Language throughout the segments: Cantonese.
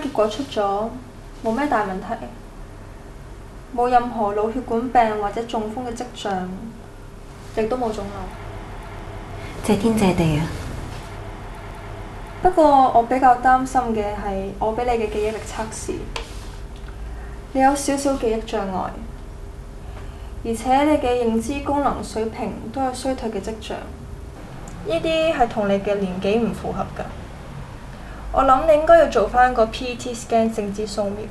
結果出咗，冇咩大問題，冇任何腦血管病或者中風嘅跡象，亦都冇腫瘤。謝天謝地啊！不過我比較擔心嘅係我俾你嘅記憶力測試，你有少少記憶障礙，而且你嘅認知功能水平都有衰退嘅跡象，呢啲係同你嘅年紀唔符合㗎。我諗你應該要做返個 PET scan 靜止掃描，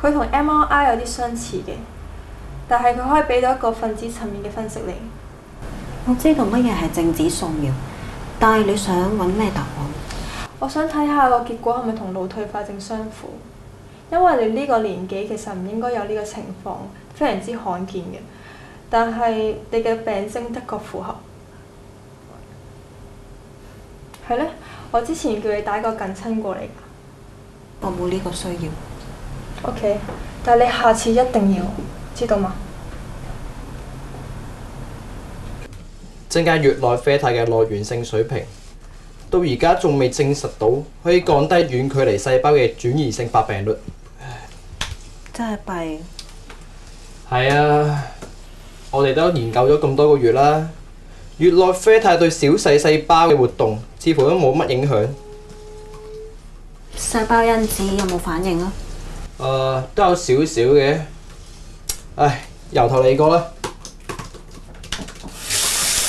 佢同 MRI 有啲相似嘅，但係佢可以俾到一個分子層面嘅分析你。我知道乜嘢係靜止掃描，但係你想揾咩答案？我想睇下個結果係咪同腦退化症相符，因為你呢個年紀其實唔應該有呢個情況，非常之罕見嘅。但係你嘅病徵的確符合。係咧，我之前叫你打個近親過嚟㗎。我冇呢個需要。OK， 但係你下次一定要知道嗎？增加乙內啡肽嘅內源性水平，到而家仲未證實到可以降低遠距離細胞嘅轉移性發病率。真係弊。係啊，我哋都研究咗咁多個月啦，乙內啡肽對小細胞嘅活動似乎都冇乜影響。細胞因子有冇反應啊？都有少少嘅。唉，由頭嚟過啦。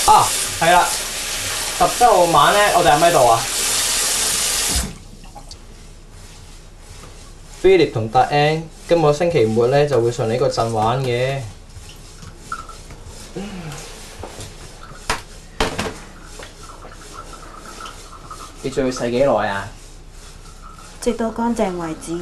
啊，係啦，17號晚咧，我哋喺咪度啊？Philip 同達 N 今個星期末咧就會上呢個鎮玩嘅。你仲要洗幾耐啊？直到乾淨為止。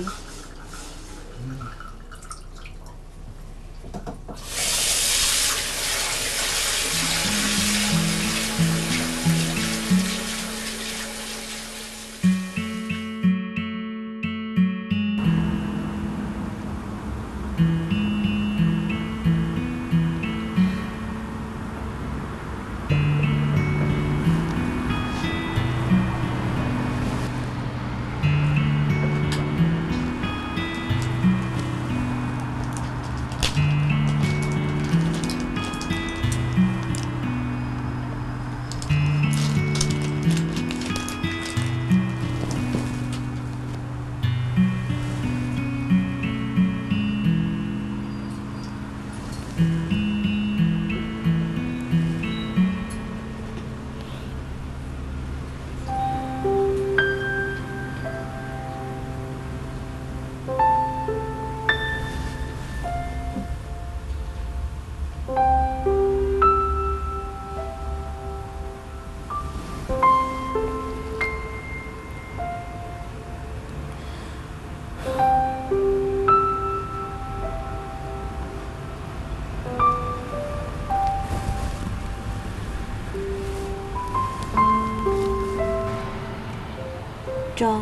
John，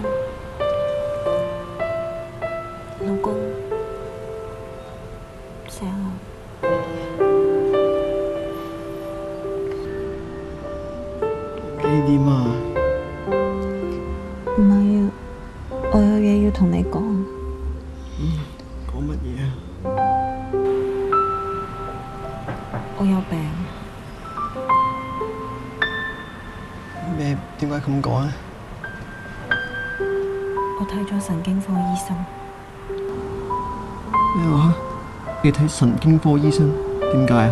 老公，醒啦！你點啊？唔係啊，我有嘢要同你講。講乜嘢啊？我有病。咩？點解咁講啊？我睇咗神經科醫生。咩話？你睇神經科醫生？點解啊？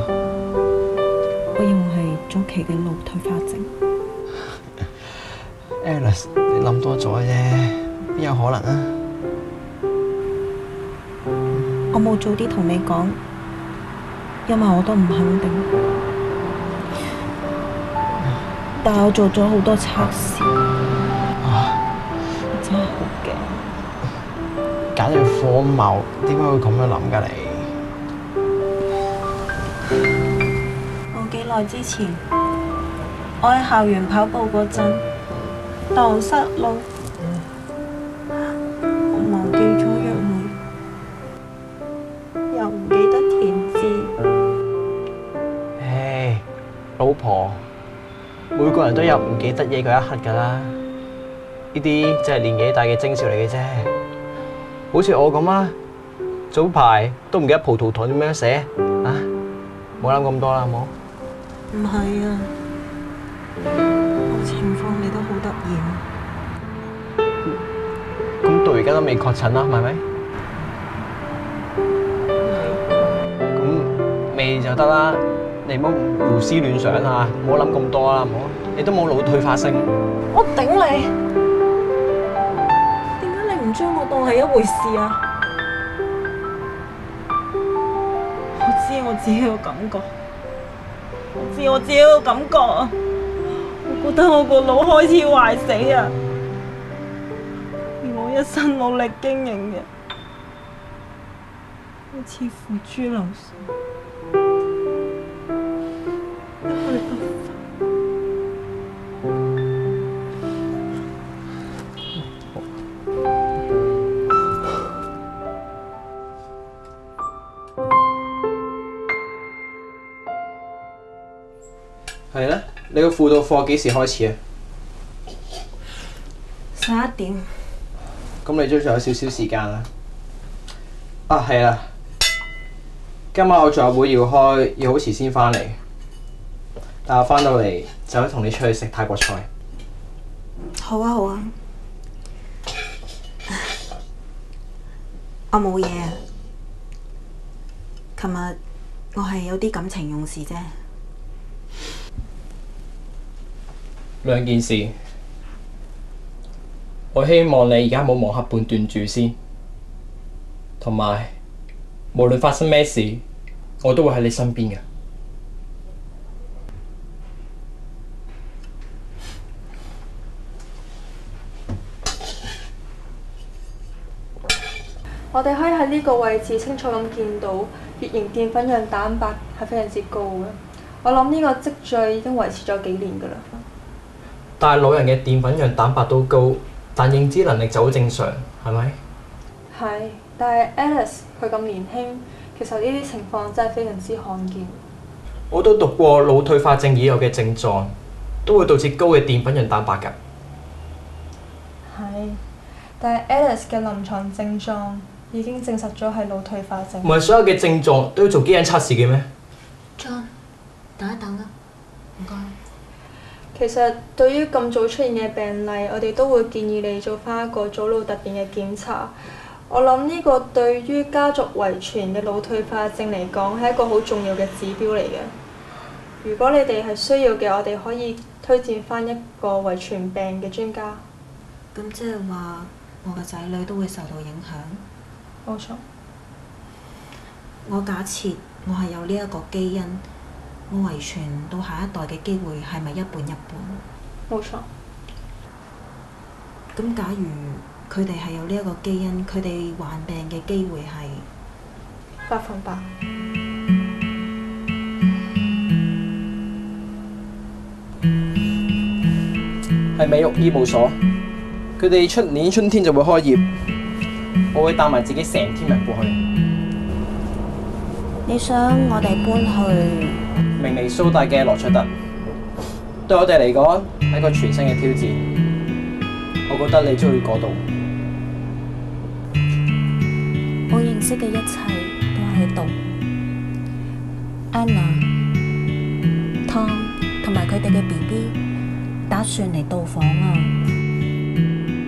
我認為係早期嘅腦退化症。Alice， 你諗多咗啫，邊有可能啊？我冇早啲同你講，因為我都唔肯定。但係我做咗好多測試。真係好驚，簡直荒謬！點解會咁樣諗㗎你？冇幾耐之前，我喺校園跑步嗰陣，蕩失路，我忘記咗約會，又唔記得填字。唉，老婆，每個人都有唔記得嘢嗰一刻㗎啦。呢啲真係年紀大嘅徵兆嚟嘅啫。好似我咁啊，早排都唔記得葡萄糖點樣寫啊！冇諗咁多啦，好冇？唔係啊，我情況你都好突然。咁到而家都未確診啦，係咪？咁未就得啦，你唔好胡思亂想啊，唔好諗咁多啦，好冇？你都冇腦退化症。我頂你！點解你唔將我當係一回事啊？我知我自己嘅感覺，我知我自己嘅感覺啊！我覺得我個腦開始壞死啊！而我一生努力經營嘅，好似付諸流水，一去不返。係咧，你個輔導課幾時開始啊11點。咁你都仲有少少時間啦。啊，係啦，今晚我仲有會要開，要好遲先返嚟。但我返到嚟就可以同你出去食泰國菜。好啊好啊，我冇嘢啊。琴日我係有啲感情用事啫。兩件事，我希望你而家冇妄下判斷住先，同埋無論發生咩事，我都會喺你身邊嘅。我哋可以喺呢個位置清楚咁見到乙型澱粉樣蛋白係非常之高嘅。我諗呢個積聚已經維持咗幾年㗎啦。但係老人嘅澱粉樣蛋白都高，但認知能力就好正常，係咪？係，但係 Alice 佢咁年輕，其實呢啲情況真係非常之罕見。我都讀過腦退化症已有嘅症狀，都會導致高嘅澱粉樣蛋白㗎。係，但係 Alice 嘅臨床症狀已經證實咗係腦退化症。唔係所有嘅症狀都要做基因測試嘅咩？ John，等一等啊，唔該。其實對於咁早出現嘅病例，我哋都會建議你做返一個早腦突變嘅檢查。我諗呢個對於家族遺傳嘅腦退化症嚟講係一個好重要嘅指標嚟嘅。如果你哋係需要嘅，我哋可以推薦返一個遺傳病嘅專家。咁即係話，我嘅仔女都會受到影響。冇錯。我假設我係有呢一個基因，我遺傳到下一代嘅機會係咪一半一半？冇錯。咁假如佢哋係有呢一個基因，佢哋患病嘅機會係100%。係美育醫務所，佢哋出年春天就會開業，我會帶埋自己成天人過去。你想我哋搬去明尼蘇達嘅羅卓特，對我哋嚟講係一個全新嘅挑戰。我覺得你中意嗰度。我認識嘅一切都喺度。Anna、Tom 同埋佢哋嘅 BB 打算嚟到訪啊！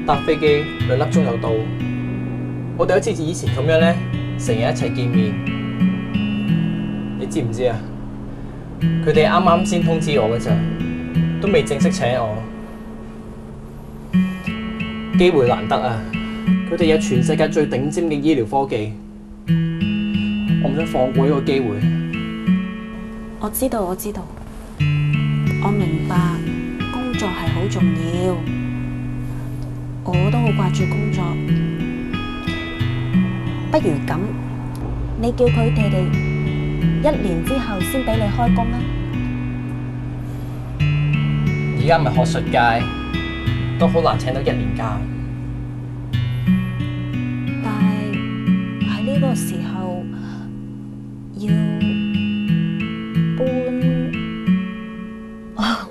搭飛機2粒鐘就到。我哋好似以前咁樣呢，成日一齊見面。你知唔知啊？佢哋啱啱先通知我㗎咋，都未正式請我。機會難得啊！佢哋有全世界最頂尖嘅醫療科技，我唔想放過呢個機會。我知道，我明白工作係好重要，我都好掛住工作。不如咁，你叫佢哋1年之後先俾你開工啊！而家唔係學術界，都好難請到1年假。但係喺呢個時候要搬，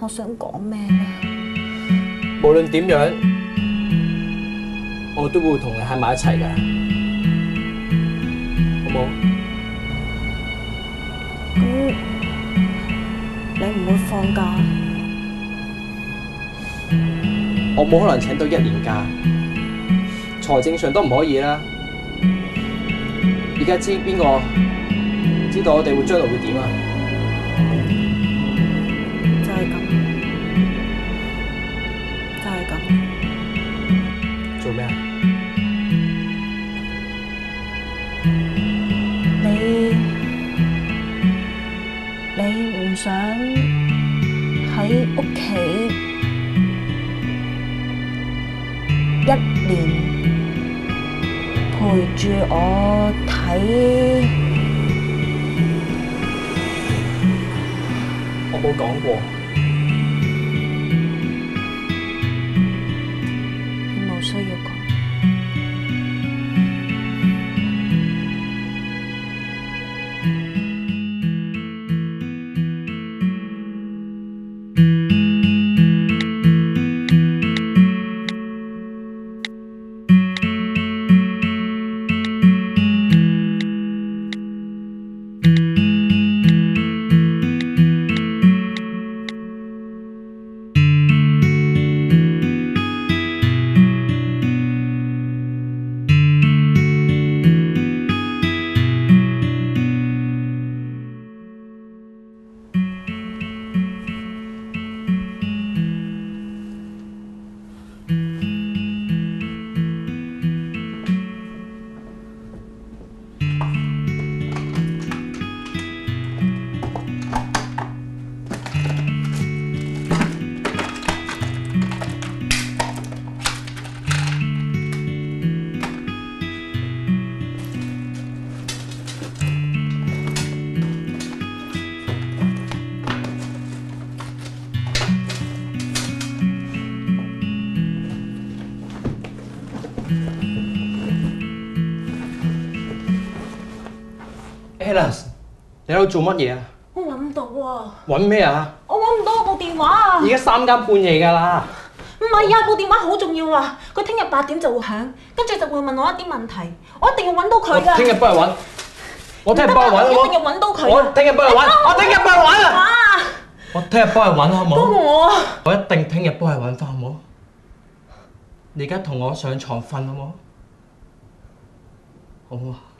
我想講咩呢？無論點樣，我都會同你喺埋一齊㗎，好冇？咁你唔會放假？我冇可能請到1年假，財政上都唔可以啦。而家知邊個知道我哋會將來會點啊？就係咁，就係咁。做咩啊？你唔想喺屋企1年陪住我睇？我冇講過。你冇需要講。Alice， 你喺度做乜嘢啊？我揾唔到啊！揾咩啊？我揾唔到我部電話啊！而家3更半夜㗎啦。唔係啊，部電話好重要啊！佢聽日8點就會響，跟住就會問我一啲問題，我一定要揾到佢㗎。聽日幫佢揾，我聽日幫佢揾好冇？一定要揾到佢。我聽日幫佢揾，我聽日幫佢揾啊！我聽日幫佢揾好冇？幫我啊！我一定聽日幫佢揾翻好冇？你而家同我上床瞓好冇？好唔好啊？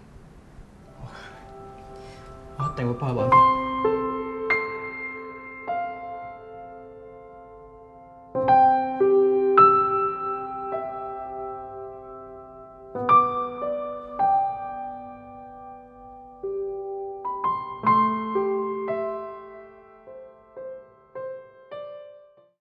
我一定會幫佢揾翻。